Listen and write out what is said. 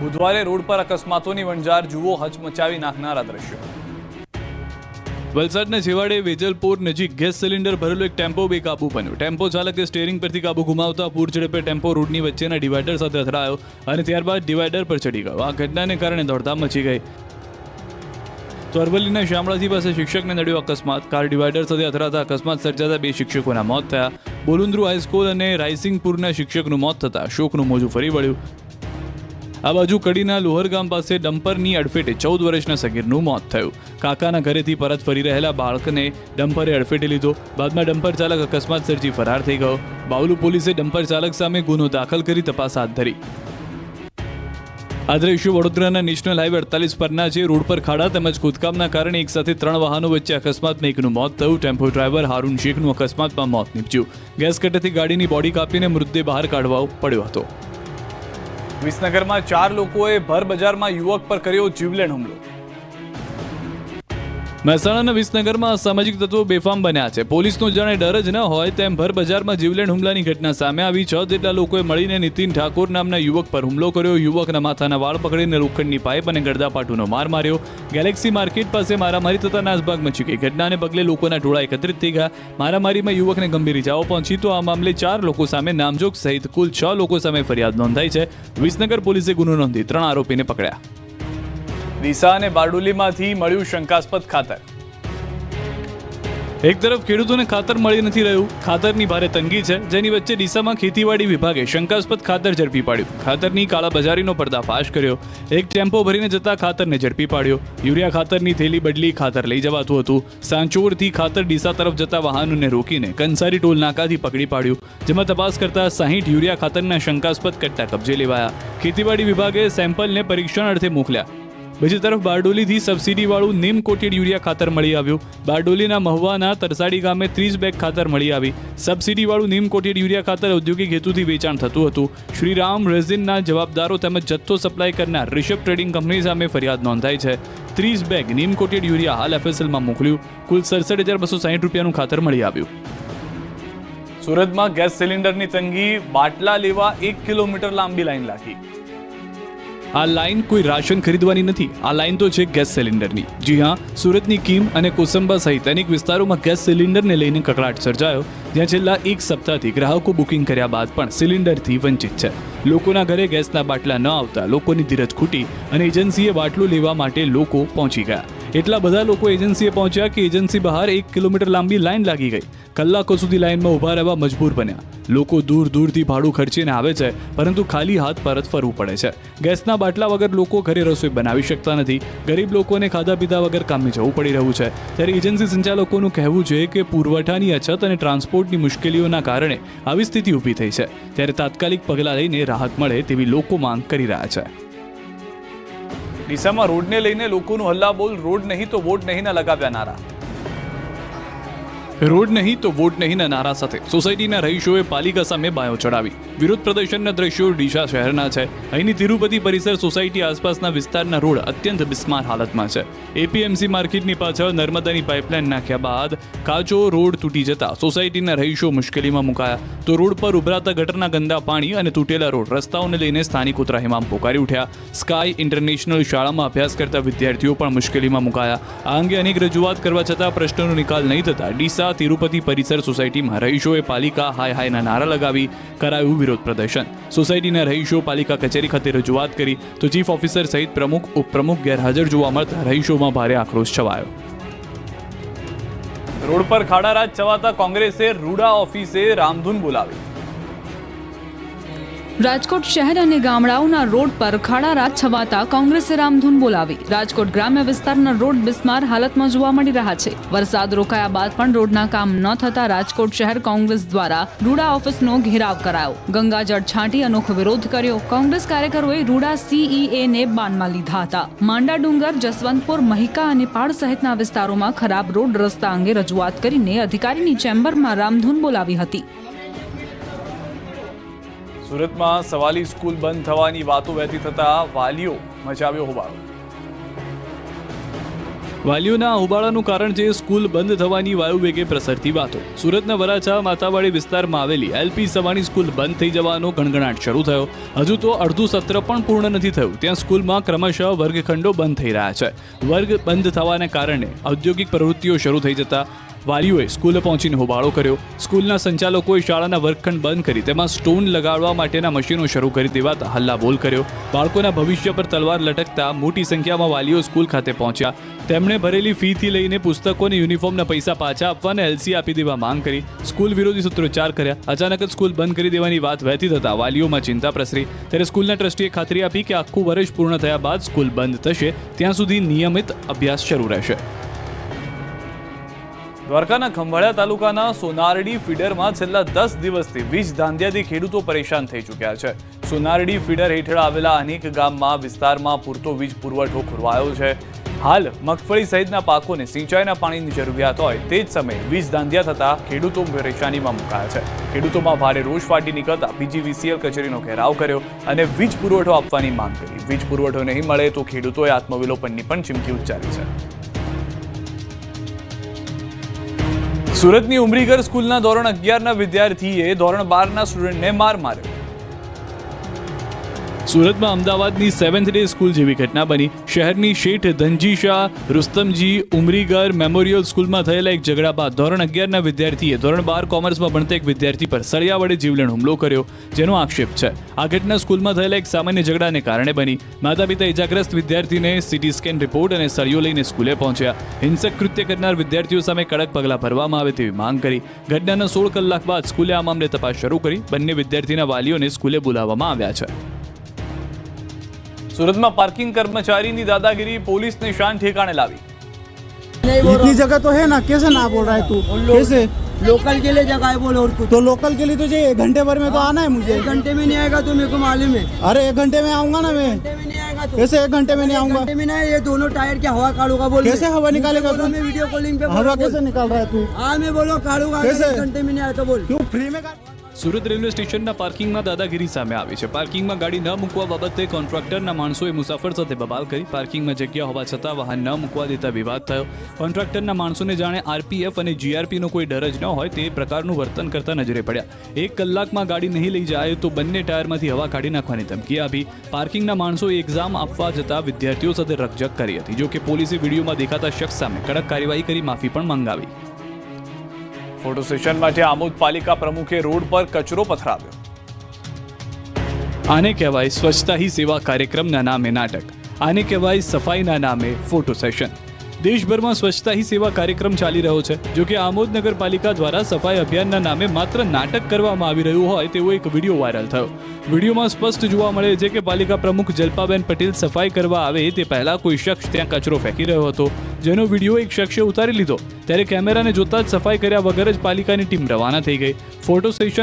બુધવારે રોડ પર અકસ્માતોની વણઝાર, જુઓ હચમચાવી નાખનારા દ્રશ્યો। વલસાડના છેવાડે વેજલપોર નજીક ગેસ સિલિન્ડર ભરેલો એક ટેમ્પો બેકાબુ બન્યો। ટેમ્પો ચાલકે સ્ટીયરિંગ પરથી કાબુ ગુમાવતા પૂર ઝડપે ટેમ્પો રોડની વચ્ચેના ડિવાઈડર સાથે અથડાયો અને ત્યારબાદ ડિવાઈડર પર ચડી ગયો। આ ઘટનાને કારણે દોડધામ મચી ગઈ। તો અરવલ્લીના શામળાજી પાસે શિક્ષકને નડ્યો અકસ્માત। કાર ડિવાઈડર સાથે અથડાતા અકસ્માત સર્જાતા 2 શિક્ષકોના મોત થયા। બોલુન્દ્રુ હાઈસ્કૂલ અને રાયસિંગપુરના શિક્ષકનું મોત થતા શોકનું મોજું ફરી વળ્યું। આ બાજુ કડીના લોહર ગામ પાસે ડમ્પરની અડફેટે 14 વર્ષના સગીરનું મોત થયું। કાકાના ઘરેથી પરત ફરી રહેલા બાળકને ડમ્પરે અડફેટે લીધો। બાદમાં ડમ્પર ચાલક અકસ્માત સર્જી ફરાર થઈ ગયો। બાવલુ પોલીસે ડમ્પર ચાલક સામે ગુનો દાખલ કરી તપાસ હાથ ધરી। આ દ્રશ્યો વડોદરાના નેશનલ હાઈવે 48 પરના છે। રોડ પર ખાડા તેમજ ખોદકામના કારણે એક સાથે 3 વાહનો વચ્ચે અકસ્માતમાં એકનું મોત થયું। ટેમ્પો ડ્રાઈવર હારૂન શેખનું અકસ્માતમાં મોત નીપજ્યું। ગેસ કટરથી ગાડીની બોડી કાપીને મૃતદેહ બહાર કાઢવા પડ્યો હતો। વિસનગરમાં 4 લોકોએ ભર બજારમાં યુવક પર કર્યો જીવલેણ હુમલો। મહેસાણાના વિસનગરમાં અસામાજિક તત્વો બેફામ બન્યા છે। પોલીસનો જાણે ડર જ ન હોય તેમ ભર બજારમાં જીવલેણ હુમલાની ઘટના સામે આવી। 6 જેટલા લોકોએ મળીને નીતિન ઠાકોર નામના યુવક પર હુમલો કર્યો। યુવકના માથાના વાળ પકડીને લોખંડની પાઇપ અને ગળદાપાટુનો માર માર્યો। ગેલેક્સી માર્કેટ પાસે મારામારી થતા નાસભાગ મચી ગઈ। ઘટનાને પગલે લોકોના ટોળા એકત્રિત થઈ ગયા। મારામારીમાં યુવકને ગંભીર ઇજાઓ પહોંચી તો આ મામલે 4 લોકો સામે નામજોગ સહિત કુલ 6 લોકો સામે ફરિયાદ નોંધાઈ છે। વિસનગર પોલીસે ગુનો નોંધી 3 આરોપીને પકડ્યા। ડીસા અને બારડોલીમાંથી મળ્યું શંકાસ્પદ ખાતર। એક તરફ ખેડૂતોને ખાતર મળી નથી રહ્યું, ખાતરની ભારે તંગી છે, જેની વચ્ચે ડીસામાં ખેતીવાડી વિભાગે શંકાસ્પદ ખાતર ઝડપી પાડ્યું। ખાતરની કાળાબજારીનો પર્દાફાશ કર્યો। એક ટેમ્પો ભરીને જતા ખાતરને ઝડપી પાડ્યો। યુરિયા ખાતરની થેલી બદલી ખાતર લઈ જવાતું હતું। સાંચોરથી ખાતર ડીસા તરફ જતા વાહનોને રોકીને કંસારી ટોલ નાકાથી પકડી પાડ્યું, જેમાં તપાસ કરતા 60 યુરિયા ખાતરના શંકાસ્પદ કટ્ટા કબજે લેવાયા। ખેતીવાડી વિભાગે સેમ્પલને પરીક્ષણ અર્થે મોકલ્યા। બીજી તરફ બારડોલીથી સબસિડીવાળું નીમ કોટેડ યુરિયા ખાતર મળી આવ્યું। બારડોલીના મહુવાના તરસાડી ગામે 30 બેગ ખાતર મળી આવી। સબસિડીવાળું નીમ કોટેડ યુરિયા ખાતર ઔદ્યોગિક હેતુથી વેચાણ થતું હતું। શ્રીરામ રેઝિનના જવાબદારો તેમજ જથ્થો સપ્લાય કરનાર રિષભ ટ્રેડિંગ કંપની સામે ફરિયાદ નોંધાઈ છે। 30 બેગ નીમ કોટેડ યુરિયા હાલ એફએસએલમાં મોકલ્યું। કુલ 67,260 રૂપિયાનું ખાતર મળી આવ્યું। સુરતમાં ગેસ સિલિન્ડરની તંગી, બાટલા લેવા 1 કિલોમીટર લાંબી લાઈન લાગી। આ લાઈન કોઈ રાશન ખરીદવાની નથી, આ લાઈન તો છે ગેસ સિલિન્ડરની। જી હા, સુરતની કીમ અને કોસંબા સહિત અનેક વિસ્તારોમાં ગેસ સિલિન્ડરને લઈને કકળાટ સર્જાયો, જ્યાં છેલ્લા 1 સપ્તાહથી ગ્રાહકો બુકિંગ કર્યા બાદ પણ સિલિન્ડરથી વંચિત છે। લોકોના ઘરે ગેસના બાટલા ન આવતા લોકોની ધીરજ ખૂટી અને એજન્સીએ બાટલો લેવા માટે લોકો પહોંચી ગયા। એટલા બધા લોકો એજન્સીએ પહોંચ્યા કે એજન્સી બહાર 1 કિલોમીટર લાંબી લાઈન લાગી ગઈ। કલાકો સુધી લાઈનમાં ઊભા રહેવા મજબૂર બન્યા। લોકો દૂર દૂરથી ભાડું ખર્ચીને આવે છે, પરંતુ ખાલી હાથ પરત ફરવું પડે છે। ગેસના બાટલા વગર લોકો ઘરે રસોઈ બનાવી શકતા નથી। ગરીબ લોકોને ખાધા પીધા વગર કામે જવું પડી રહ્યું છે। ત્યારે એજન્સી સંચાલકોનું કહેવું છે કે પુરવઠાની અછત અને ટ્રાન્સપોર્ટની મુશ્કેલીઓના કારણે આવી સ્થિતિ ઊભી થઈ છે। ત્યારે તાત્કાલિક પગલાં લઈને રાહત મળે તેવી લોકો માંગ કરી રહ્યા છે। ડીસામાં રોડને લઈને લોકોનું હલ્લાબોલ, રોડ નહીં તો વોટ નહીંના લગાવ્યા નારા। રોડ નહીં તો વોટ નહીંના નારા સાથે સોસાયટીના રહીશોએ પાલિકા સામે બાયો ચડાવી। વિરોધ પ્રદર્શનના દ્રશ્યો ડીસા શહેરના છે। અહીંની તિરુપતિ પરિસર સોસાયટી આસપાસના વિસ્તારના રોડ અત્યંત બિસ્માર હાલતમાં છે। એપીએમસી માર્કેટની પાછળ નર્મદાની પાઇપલાઇન નાખ્યા બાદ કાચો રોડ તૂટી જતા સોસાયટીના રહીશો મુશ્કેલીમાં મુકાયા। તો રોડ પર ઉભરાતા ગટરના ગંદા પાણી અને તૂટેલા રોડ રસ્તાઓને લઈને સ્થાનિકો ત્રાહિમામ પોકારી ઉઠ્યા। સ્કાય ઇન્ટરનેશનલ શાળામાં અભ્યાસ કરતા વિદ્યાર્થીઓ પણ મુશ્કેલીમાં મુકાયા। આ અંગે અનેક રજૂઆત કરવા છતાં પ્રશ્નોનો નિકાલ નહીં થતા ડીસા તિરુપતિ પરિસર સોસાયટીમાં રહીશોએ પાલિકા હાય હાયના નારા લગાવી કરાયું વિરોધ પ્રદર્શન। સોસાયટીના રહીશો પાલિકા કચેરી ખાતે રજૂઆત કરી તો ચીફ ઓફિસર સહિત પ્રમુખ ઉપપ્રમુખ ગેરહાજર જોવા મળતા રહીશોમાં ભારે આક્રોશ છવાયો। રોડ પર ખાડારાજ છવાતા કોંગ્રેસે રૂડા ઓફિસે રામધૂન બોલાવી। રાજકોટ શહેર અને ગામડાઓના રોડ પર ખાડારાજ છવાતા કોંગ્રેસે રામધૂન બોલાવી। રાજકોટ ગ્રામ્ય વિસ્તારના રોડ બિસ્માર હાલતમાં જોવા મળી રહ્યા છે। વરસાદ રોકાયા બાદ પણ રોડના કામ ન થતા રાજકોટ શહેર કોંગ્રેસ દ્વારા રૂડા ઓફિસનો ઘેરાવ કરાયો। ગંગાજળ છાંટી અનોખો વિરોધ કર્યો। કોંગ્રેસ કાર્યકરોએ રૂડા સીઈએને બાનમાં લીધા હતા। માંડા ડુંગર, જસવંતપુર, મહિકા અને પાડ સહિતના વિસ્તારોમાં ખરાબ રોડ રસ્તા અંગે રજૂઆત કરીને અધિકારીની ચેમ્બરમાં રામધૂન બોલાવી હતી। સુરતમાં સવાલી સ્કૂલ બંધ થવાની વાતો વહેતી થતા વાલીઓ મચાવ્યો હોબાળો। વાલીઓના હોબાળાનું કારણ છે સ્કૂલ બંધ થવાની વાયુવેગે પ્રસરતી વાતો. સુરતના વરાછા માતાવાડી વિસ્તારમાં આવેલી એલપી સવાણી સ્કૂલ બંધ થઈ જવાનો ગણગણાટ શરૂ થયો. હજુ તો અડધું સત્ર પણ પૂર્ણ નથી થયું, ત્યાં સ્કૂલમાં ક્રમશઃ વર્ગખંડો બંધ થઈ રહ્યા છે. વર્ગ બંધ થવાને કારણે ઔદ્યોગિક પ્રવૃત્તિઓ શરૂ થઈ જતા વાલીઓએ સ્કૂલે પહોંચીને હોબાળો કર્યો. સ્કૂલના સંચાલકોએ શાળાના વર્ગખંડ બંધ કરી તેમાં સ્ટોન લગાડવા માટેના મશીનો શરૂ કરી દેવાતા હલ્લાબોલ કર્યો. બાળકોના ભવિષ્ય પર તલવાર લટકતા મોટી સંખ્યામાં વાલીઓ સ્કૂલ ખાતે પહોંચ્યા. તેમણે ભરેલી ફીથી લઈને પુસ્તકો અને યુનિફોર્મના પૈસા પાછા આપવાને એલસી આપી દેવા માંગ કરી. સ્કૂલ વિરોધી સૂત્રોચ્ચાર કર્યા. અચાનક જ સ્કૂલ બંધ કરી દેવાની વાત વહેતી થતા વાલીઓમાં ચિંતા પ્રસરી. ત્યારે સ્કૂલના ટ્રસ્ટીએ ખાતરી આપી કે આખું વર્ષ પૂર્ણ થયા બાદ સ્કૂલ બંધ થશે, ત્યાં સુધી નિયમિત અભ્યાસ શરૂ રહેશે. દ્વારકાના ખંભાળિયા તાલુકાના સોનારડી ફીડરમાં છેલ્લા 10 દિવસથી વીજ ધાંધિયાથી ખેડૂતો પરેશાન થઈ ચૂક્યા છે. સોનારડી ફીડર હેઠળ આવેલા અનેક ગામમાં વિસ્તારમાં પૂરતો વીજ પુરવઠો ખોરવાયો છે. હાલ મગફળી સહિતના પાકોને સિંચાઈના પાણીની જરૂરિયાત હોય તે જ સમયે વીજ ધાંધિયા થતા ખેડૂતો પરેશાનીમાં મુકાયા છે. ખેડૂતોમાં ભારે રોષ ફાટી નીકળતા પીજીવીસીએલ કચેરીનો ઘેરાવ કર્યો અને વીજ પુરવઠો આપવાની માંગ કરી. વીજ પુરવઠો નહીં મળે તો ખેડૂતોએ આત્મવિલોપનની પણ ચીમકી ઉચ્ચારી છે. સુરતની ઉમરીગર સ્કૂલના ધોરણ 11ના વિદ્યાર્થીએ ધોરણ 12ના સ્ટુડન્ટને માર માર્યો. સુરતમાં અમદાવાદની 7th ડે સ્કૂલ જેવી ઘટના બની. શહેરની શેઠ ધનજી શાહ રુસ્તમજી ઉમરીગર મેમોરિયલ સ્કૂલમાં થયેલા એક ઝઘડા બાદ ધોરણ 11ના વિદ્યાર્થીએ ધોરણ 12 કોમર્સમાં ભણતા એક વિદ્યાર્થી પર સળિયા વડે જીવલેણ હુમલો કર્યો, જેનો આક્ષેપ છે. આ ઘટના સ્કૂલમાં થયેલા એક સામાન્ય ઝઘડાને કારણે બની. માતા પિતા ઇજાગ્રસ્ત વિદ્યાર્થીને સીટી સ્કેન રિપોર્ટ અને સળિયો લઈને સ્કૂલે પહોંચ્યા. હિંસક કૃત્ય કરનાર વિદ્યાર્થીઓ સામે કડક પગલાં ભરવામાં આવે તેવી માંગ કરી. ઘટનાના 16 કલાક બાદ સ્કૂલે આ મામલે તપાસ શરૂ કરી. બંને વિદ્યાર્થીના વાલીઓને સ્કૂલે બોલાવવામાં આવ્યા છે. सूरत पार्किंग कर्मचारी दादागिरी पुलिस ने शान ठिकाने लावी. इतनी जगह तो है ना, कैसे ना बोल रहा है तू? कैसे लोकल के लिए जगह है बोल, और कुछ तो लोकल के लिए तुझे 1 घंटे भर में तो आना है मुझे. 1 घंटे में नहीं आएगा तो मेरे को मालूम है. अरे 1 घंटे में आऊंगा ना मैं. 1 घंटे में नहीं आएगा तो कैसे 1 घंटे में नहीं आऊंगा? 1 घंटे में नहीं, ये दोनों टायर की हवा काढ़ूंगा बोल. कैसे हवा निकालेगा तू? मैं वीडियो कॉलिंग पे हवा कैसे निकाल रहा है तू? हाँ मैं बोलो काढ़ूंगा. कैसे? 1 घंटे में नहीं आया तो बोल. क्यों फ्री में સુરત રેલવે સ્ટેશનના પાર્કિંગમાં દાદાગીરી સામે આવી છે. પાર્કિંગમાં ગાડી ન મૂકવા બાબતે કોન્ટ્રાક્ટરના માણસોએ મુસાફર સાથે બબાલ કરી. પાર્કિંગમાં જગ્યા હોવા છતાં વાહન ન મૂકવા દેતા વિવાદ થયો. કોન્ટ્રાક્ટરના માણસોને જાણે આરપીએફ અને જીઆરપીનો કોઈ ડર જ ન હોય તે પ્રકારનું વર્તન કરતા નજરે પડ્યા. 1 કલાકમાં ગાડી નહીં લઈ જાય તો બંને ટાયરમાંથી હવા કાઢી નાખવાની ધમકી આપી. પાર્કિંગના માણસોએ એક્ઝામ આપવા જતા વિદ્યાર્થીઓ સાથે રકઝક કરી હતી. જો કે પોલીસે વિડીયોમાં દેખાતા શખ્સ સામે કડક કાર્યવાહી કરી માફી પણ મંગાવી. ફોટો સેશન માટે આમોદ પાલિકા પ્રમુખે રોડ પર કચરો પથરાવ્યો. આને કહેવાય સ્વચ્છતા હી સેવા કાર્યક્રમના નામે નાટક. આને કહેવાય સફાઈના નામે ફોટો સેશન. દેશભરમાં સ્વચ્છતા હી સેવા કાર્યક્રમ ચાલી રહ્યો છે. જો કે આમોદ નગરપાલિકા દ્વારા સફાઈ અભિયાનના નામે માત્ર નાટક કરવામાં આવી રહ્યું હોય તેવો એક વિડીયો વાયરલ થયો. વિડીયોમાં સ્પષ્ટ જોવા મળે છે કે પાલિકા પ્રમુખ જલ્પાબેન પટેલ સફાઈ કરવા આવે તે પહેલા કોઈ શખ્સ ત્યાં કચરો ફેંકી રહ્યો હતો, જેનો વિડીયો એક શખ્સે ઉતારી લીધો. ત્યારે કેમેરાને જોતા જ સફાઈ કર્યા વગર જ પાલિકાની ટીમ રવાના થઈ ગઈ. Photo session